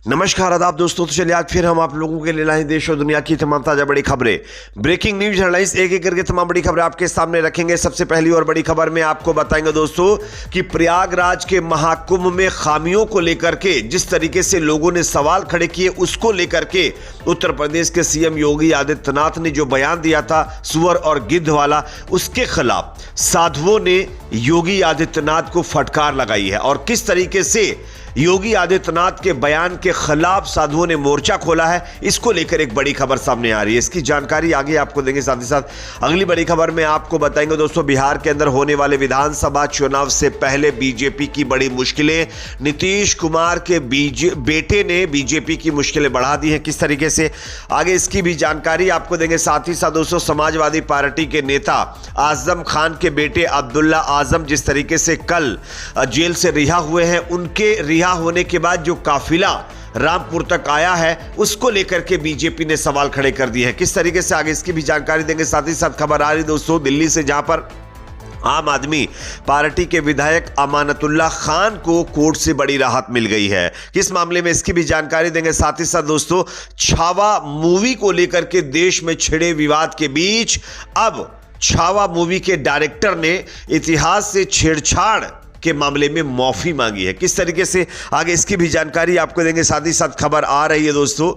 नमस्कार आदाब दोस्तों, तो चलिए आज फिर हम आप लोगों के लिए लाए देश और दुनिया की तमाम ताजा बड़ी खबरें, ब्रेकिंग न्यूज हेडलाइंस, एक एक करके तमाम बड़ी खबरें आपके सामने रखेंगे। सबसे पहली और बड़ी खबर में आपको बताएंगे दोस्तों कि प्रयागराज के महाकुंभ में खामियों को लेकर के जिस तरीके से लोगों ने सवाल खड़े किए, उसको लेकर के उत्तर प्रदेश के सीएम योगी आदित्यनाथ ने जो बयान दिया था सुअर और गिद्ध वाला, उसके खिलाफ साधुओं ने योगी आदित्यनाथ को फटकार लगाई है। और किस तरीके से योगी आदित्यनाथ के बयान के खिलाफ साधुओं ने मोर्चा खोला है, इसको लेकर एक बड़ी खबर सामने आ रही है। इसकी जानकारी आगे आपको देंगे। साथ ही साथ अगली बड़ी खबर में आपको बताएंगे दोस्तों, बिहार के अंदर होने वाले विधानसभा चुनाव से पहले बीजेपी की बड़ी मुश्किलें। नीतीश कुमार के बेटे ने बीजेपी की मुश्किलें बढ़ा दी हैं, किस तरीके से, आगे इसकी भी जानकारी आपको देंगे। साथ ही साथ दोस्तों, समाजवादी पार्टी के नेता आजम खान के बेटे अब्दुल्ला आजम जिस तरीके से कल जेल से रिहा हुए हैं, उनके रिहा होने के बाद जो काफिला रामपुर तक आया है, उसको लेकर के बीजेपी ने सवाल खड़े कर दिए हैं, किस तरीके से, आगे इसकी भी जानकारी देंगे। साथ ही साथ खबर आ रही दोस्तों दिल्ली से, जहां पर आम आदमी पार्टी के विधायक अमानतुल्लाह खान को कोर्ट से बड़ी राहत मिल गई है, किस मामले में, इसकी भी जानकारी देंगे। साथ ही साथ दोस्तों, छावा मूवी को लेकर के देश में छिड़े विवाद के बीच अब छावा मूवी के डायरेक्टर ने इतिहास से छेड़छाड़ के मामले में माफी मांगी है, किस तरीके से, आगे इसकी भी जानकारी आपको देंगे। साथ ही साथ खबर आ रही है दोस्तों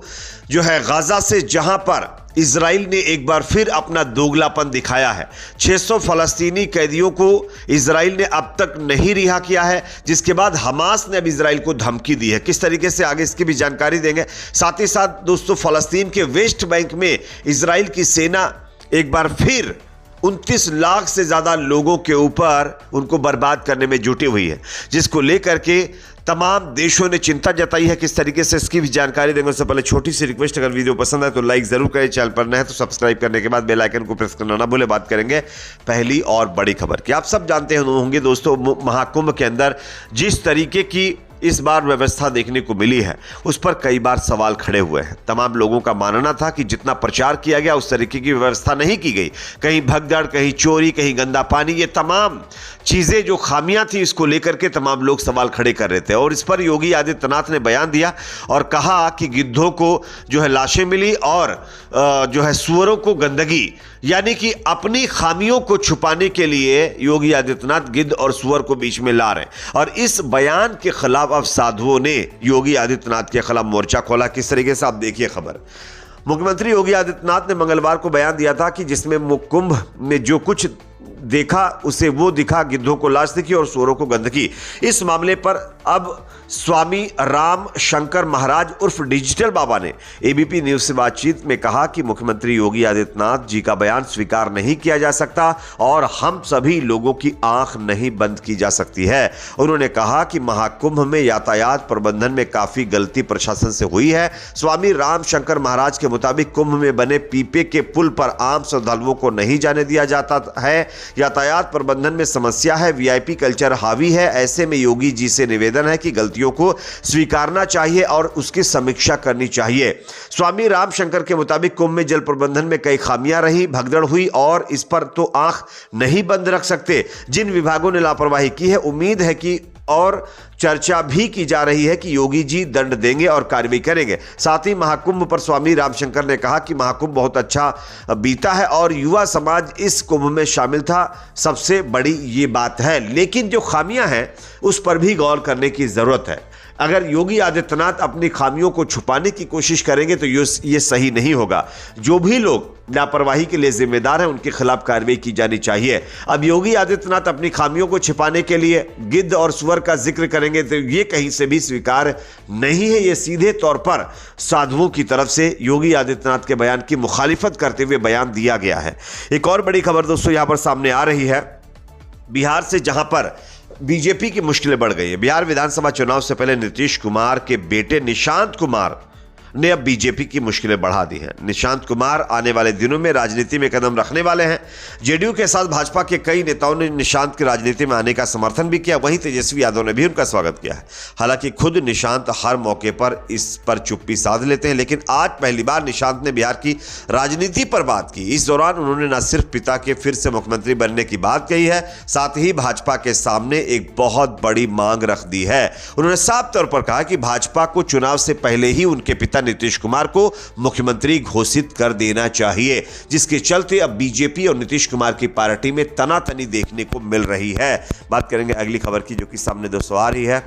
जो है गाजा से, जहां पर इजराइल ने एक बार फिर अपना दोगलापन दिखाया है। 600 फलस्तीनी कैदियों को इजराइल ने अब तक नहीं रिहा किया है, जिसके बाद हमास ने अब इजराइल को धमकी दी है, किस तरीके से, आगे इसकी भी जानकारी देंगे। साथ ही साथ दोस्तों, फलस्तीन के वेस्ट बैंक में इजराइल की सेना एक बार फिर 29 लाख से ज्यादा लोगों के ऊपर उनको बर्बाद करने में जुटी हुई है, जिसको लेकर के तमाम देशों ने चिंता जताई है, किस तरीके से, इसकी भी जानकारी देंगे। उससे पहले छोटी सी रिक्वेस्ट, अगर वीडियो पसंद है तो लाइक जरूर करें, चैनल पर नए हैं तो सब्सक्राइब करने के बाद बेल आइकन को प्रेस करना ना भूले। बात करेंगे पहली और बड़ी खबर की। आप सब जानते होंगे दोस्तों, महाकुंभ के अंदर जिस तरीके की इस बार व्यवस्था देखने को मिली है, उस पर कई बार सवाल खड़े हुए हैं। तमाम लोगों का मानना था कि जितना प्रचार किया गया उस तरीके की व्यवस्था नहीं की गई, कहीं भगदड़, कहीं चोरी, कहीं गंदा पानी, ये तमाम चीजें जो खामियां थी, इसको लेकर के तमाम लोग सवाल खड़े कर रहे थे। और इस पर योगी आदित्यनाथ ने बयान दिया और कहा कि गिद्धों को जो है लाशें मिली और जो है सुअरों को गंदगी, यानी कि अपनी खामियों को छुपाने के लिए योगी आदित्यनाथ गिद्ध और सुअर को बीच में ला रहे हैं। और इस बयान के खिलाफ अब साधुओं ने योगी आदित्यनाथ के खिलाफ मोर्चा खोला, किस तरीके से, आप देखिए खबर। मुख्यमंत्री योगी आदित्यनाथ ने मंगलवार को बयान दिया था कि जिसमें कुंभ में जो कुछ देखा उसे वो दिखा, गिद्धों को लाश दिखी और सुअरों को गंदगी। इस मामले पर अब स्वामी राम शंकर महाराज उर्फ डिजिटल बाबा ने एबीपी न्यूज से बातचीत में कहा कि मुख्यमंत्री योगी आदित्यनाथ जी का बयान स्वीकार नहीं किया जा सकता और हम सभी लोगों की आंख नहीं बंद की जा सकती है। उन्होंने कहा कि महाकुंभ में यातायात प्रबंधन में काफी गलती प्रशासन से हुई है। स्वामी राम शंकर महाराज के मुताबिक कुंभ में बने पीपे के पुल पर आम श्रद्धालुओं को नहीं जाने दिया जाता है। यातायात प्रबंधन में समस्या है, वीआईपी कल्चर हावी है। ऐसे में योगी जी से निवेदन है कि गलतियों को स्वीकारना चाहिए और उसकी समीक्षा करनी चाहिए। स्वामी रामशंकर के मुताबिक कुंभ में जल प्रबंधन में कई खामियां रही, भगदड़ हुई और इस पर तो आंख नहीं बंद रख सकते। जिन विभागों ने लापरवाही की है, उम्मीद है कि और चर्चा भी की जा रही है कि योगी जी दंड देंगे और कार्रवाई करेंगे। साथ ही महाकुंभ पर स्वामी रामशंकर ने कहा कि महाकुंभ बहुत अच्छा बीता है और युवा समाज इस कुंभ में शामिल था, सबसे बड़ी ये बात है। लेकिन जो खामियां हैं उस पर भी गौर करने की जरूरत है। अगर योगी आदित्यनाथ अपनी खामियों को छुपाने की कोशिश करेंगे तो ये सही नहीं होगा। जो भी लोग लापरवाही के लिए जिम्मेदार हैं उनके खिलाफ कार्रवाई की जानी चाहिए। अब योगी आदित्यनाथ अपनी खामियों को छिपाने के लिए गिद्ध और सुअर का जिक्र करेंगे तो ये कहीं से भी स्वीकार नहीं है। ये सीधे तौर पर साधुओं की तरफ से योगी आदित्यनाथ के बयान की मुखालिफत करते हुए बयान दिया गया है। एक और बड़ी खबर दोस्तों यहां पर सामने आ रही है बिहार से, जहां पर बीजेपी की मुश्किलें बढ़ गई है। बिहार विधानसभा चुनाव से पहले नीतीश कुमार के बेटे निशांत कुमार ने अब बीजेपी की मुश्किलें बढ़ा दी हैं। निशांत कुमार आने वाले दिनों में राजनीति में कदम रखने वाले हैं। जेडीयू के साथ भाजपा के कई नेताओं ने निशांत की राजनीति में आने का समर्थन भी किया, वहीं तेजस्वी यादव ने भी उनका स्वागत किया है। हालांकि खुद निशांत हर मौके पर इस पर चुप्पी साध लेते हैं, लेकिन आज पहली बार निशांत ने बिहार की राजनीति पर बात की। इस दौरान उन्होंने न सिर्फ पिता के फिर से मुख्यमंत्री बनने की बात कही है, साथ ही भाजपा के सामने एक बहुत बड़ी मांग रख दी है। उन्होंने साफ तौर पर कहा कि भाजपा को चुनाव से पहले ही उनके पिता नीतीश कुमार को मुख्यमंत्री घोषित कर देना चाहिए, जिसके चलते अब बीजेपी और नीतीश कुमार की पार्टी में तनातनी देखने को मिल रही है। बात करेंगे अगली खबर की, जो कि सामने दोस्तों आ रही है।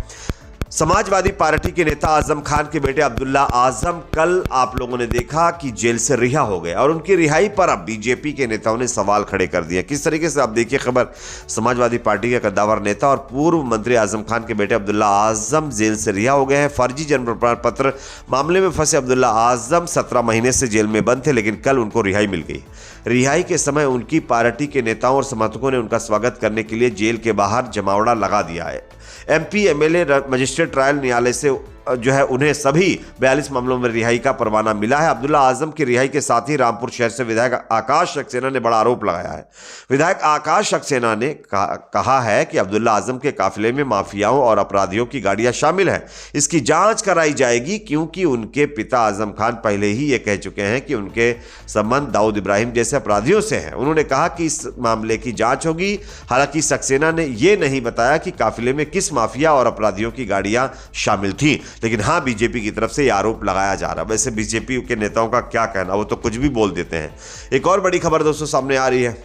समाजवादी पार्टी के नेता आजम खान के बेटे अब्दुल्ला आजम कल आप लोगों ने देखा कि जेल से रिहा हो गए और उनकी रिहाई पर अब बीजेपी के नेताओं ने सवाल खड़े कर दिए। किस तरीके से, आप देखिए खबर। समाजवादी पार्टी के कद्दावर नेता और पूर्व मंत्री आजम खान के बेटे अब्दुल्ला आजम जेल से रिहा हो गए हैं। फर्जी जन्म प्रमाण पत्र मामले में फंसे अब्दुल्ला आजम 17 महीने से जेल में बंद थे, लेकिन कल उनको रिहाई मिल गई। रिहाई के समय उनकी पार्टी के नेताओं और समर्थकों ने उनका स्वागत करने के लिए जेल के बाहर जमावड़ा लगा दिया है। एमपी एमएलए मजिस्ट्रेट ट्रायल न्यायालय से जो है उन्हें सभी 42 मामलों में रिहाई का परवाना मिला है। अब्दुल्ला आजम की रिहाई के साथ ही रामपुर शहर से विधायक आकाश सक्सेना ने बड़ा आरोप लगाया है। विधायक आकाश सक्सेना ने कहा है कि अब्दुल्ला आजम के काफिले में माफियाओं और अपराधियों की गाड़ियां शामिल हैं। इसकी जांच कराई जाएगी, क्योंकि उनके पिता आजम खान पहले ही ये कह चुके हैं कि उनके संबंध दाऊद इब्राहिम जैसे अपराधियों से हैं। उन्होंने कहा कि इस मामले की जांच होगी। हालांकि सक्सेना ने यह नहीं बताया कि काफिले में किस माफिया और अपराधियों की गाड़ियां शामिल थी, लेकिन हाँ, बीजेपी की तरफ से यह आरोप लगाया जा रहा है। वैसे बीजेपी के नेताओं का क्या कहना, वो तो कुछ भी बोल देते हैं। एक और बड़ी खबर दोस्तों सामने आ रही है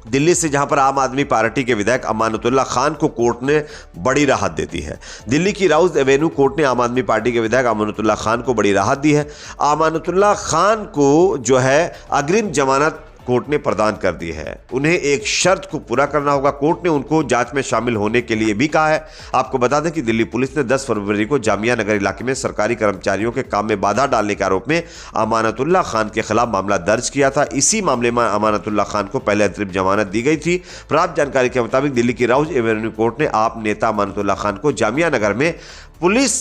दिल्ली से, जहां पर आम आदमी पार्टी के विधायक अमानतुल्लाह खान को कोर्ट ने बड़ी राहत दे दी है। दिल्ली की राउज एवेन्यू कोर्ट ने आम आदमी पार्टी के विधायक अमानतुल्लाह खान को बड़ी राहत दी है। अमानतुल्लाह खान को जो है अग्रिम जमानत कोर्ट ने प्रदान कर दी है। उन्हें एक शर्त को पूरा करना होगा। कोर्ट ने उनको जांच में शामिल होने के लिए भी कहा है। आपको बता दें कि दिल्ली पुलिस ने 10 फरवरी को जामिया नगर इलाके में सरकारी कर्मचारियों के काम में बाधा डालने के आरोप में अमानतुल्लाह खान के खिलाफ मामला दर्ज किया था। इसी मामले में अमानतुल्लाह खान को पहले अंतरिम जमानत दी गई थी। प्राप्त जानकारी के मुताबिक दिल्ली की राउज एवेन्यू कोर्ट ने आप नेता अमानतुल्लाह खान को जामिया नगर में पुलिस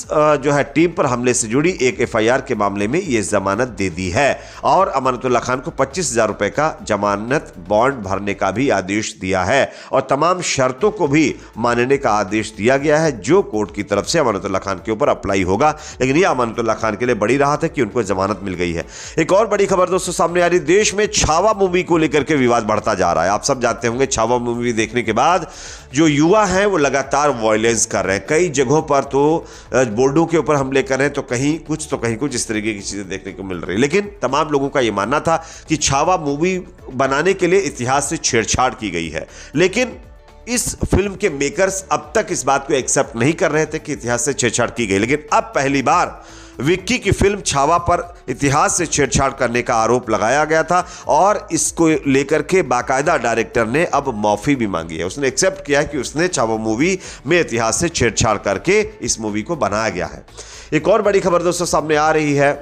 जो है टीम पर हमले से जुड़ी एक एफआईआर के मामले में यह जमानत दे दी है और अमानतुल्लाह खान को 25,000 रुपए का जमानत बॉन्ड भरने का भी आदेश दिया है और तमाम शर्तों को भी मानने का आदेश दिया गया है, जो कोर्ट की तरफ से अमानतुल्लाह खान के ऊपर अप्लाई होगा। लेकिन यह अमानतुल्लाह खान के लिए बड़ी राहत है कि उनको जमानत मिल गई है। एक और बड़ी खबर दोस्तों सामने आ रही, देश में छावा मूवी को लेकर के विवाद बढ़ता जा रहा है। आप सब जानते होंगे, छावा मूवी देखने के बाद जो युवा हैं वो लगातार वायलेंस कर रहे हैं। कई जगहों पर तो बोर्डों के ऊपर हमले कर रहे हैं, तो कहीं कुछ इस तरीके की चीजें देखने को मिल रही है। लेकिन तमाम लोगों का यह मानना था कि छावा मूवी बनाने के लिए इतिहास से छेड़छाड़ की गई है, लेकिन इस फिल्म के मेकर्स अब तक इस बात को एक्सेप्ट नहीं कर रहे थे कि इतिहास से छेड़छाड़ की गई। लेकिन अब पहली बार विक्की की फिल्म छावा पर इतिहास से छेड़छाड़ करने का आरोप लगाया गया था और इसको लेकर के बाकायदा डायरेक्टर ने अब माफी भी मांगी है। उसने एक्सेप्ट किया है कि उसने छावा मूवी में इतिहास से छेड़छाड़ करके इस मूवी को बनाया गया है। एक और बड़ी खबर दोस्तों सामने आ रही है,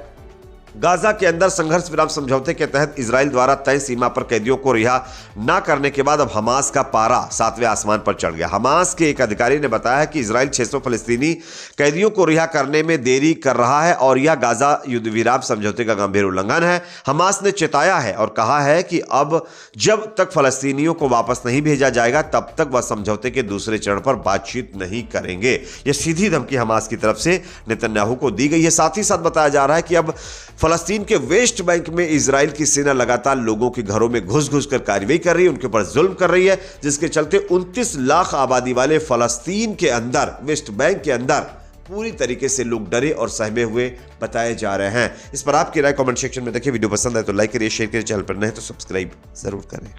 गाजा के अंदर संघर्ष विराम समझौते के तहत इजराइल द्वारा तय सीमा पर कैदियों को रिहा न करने के बाद अब हमास का पारा 7वें आसमान पर चढ़ गया। हमास के एक अधिकारी ने बताया कि इजराइल 600 फलस्तीनी कैदियों को रिहा करने में देरी कर रहा है और यह गाजा युद्ध विराम समझौते का गंभीर उल्लंघन है। हमास ने चेताया है और कहा है कि अब जब तक फलस्तीनियों को वापस नहीं भेजा जाएगा तब तक वह समझौते के दूसरे चरण पर बातचीत नहीं करेंगे। यह सीधी धमकी हमास की तरफ से नेतन्याहू को दी गई है। साथ ही साथ बताया जा रहा है कि अब फलस्तीन के वेस्ट बैंक में इजराइल की सेना लगातार लोगों के घरों में घुस कर कार्रवाई कर रही है, उनके ऊपर जुल्म कर रही है, जिसके चलते 29 लाख आबादी वाले फलस्तीन के अंदर, वेस्ट बैंक के अंदर पूरी तरीके से लोग डरे और सहमे हुए बताए जा रहे हैं। इस पर आपकी राय कमेंट सेक्शन में देखिए। वीडियो पसंद है तो लाइक करिए, शेयर करिए, चैनल पर नए तो सब्सक्राइब जरूर करें।